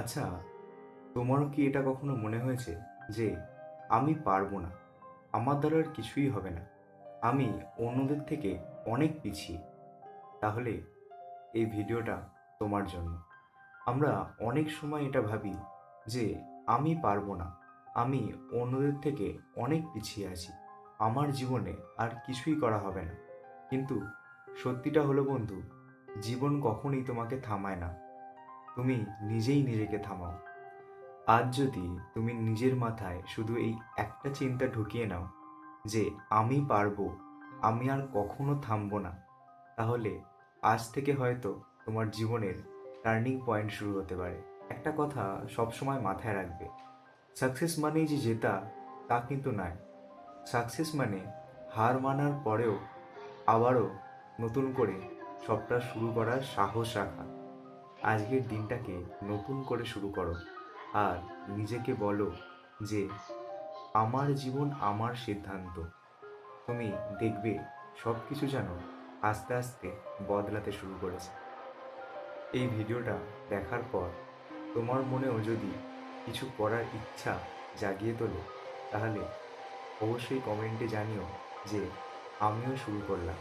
আচ্ছা, তোমারও কি এটা কখনো মনে হয়েছে যে আমি পারবো না, আমার দ্বারা আর কিছুই হবে না, আমি অন্যদের থেকে অনেক পিছিয়ে? তাহলে এই ভিডিওটা তোমার জন্য। আমরা অনেক সময় এটা ভাবি যে আমি পারবো না, আমি অন্যদের থেকে অনেক পিছিয়ে আছি, আমার জীবনে আর কিছুই করা হবে না। কিন্তু সত্যিটা হলো বন্ধু, জীবন কখনোই তোমাকে থামায় না, তুমি নিজেই নিজেকে থামাও। আজ যদি তুমি নিজের মাথায় শুধু এই একটা চিন্তা ঢুকিয়ে নাও যে আমি পারবো, আমি আর কখনো থামবো না, তাহলে আজ থেকে হয়তো তোমার জীবনের টার্নিং পয়েন্ট শুরু হতে পারে। একটা কথা সবসময় মাথায় রাখবে, সাকসেস মানেই যে জেতা তা কিন্তু নয়। সাকসেস মানে হার মানার পরেও আবারও নতুন করে সবটা শুরু করার সাহস রাখা। আজকের দিনটাকে নতুন করে শুরু করো আর নিজেকে বলো যে আমার জীবন আমার সিদ্ধান্ত। তুমি দেখবে সব কিছু যেন আস্তে আস্তে বদলাতে শুরু করেছে। এই ভিডিওটা দেখার পর তোমার মনেও যদি কিছু করার ইচ্ছা জাগিয়ে তোলে, তাহলে অবশ্যই কমেন্টে জানিও যে আমিও শুরু করলাম।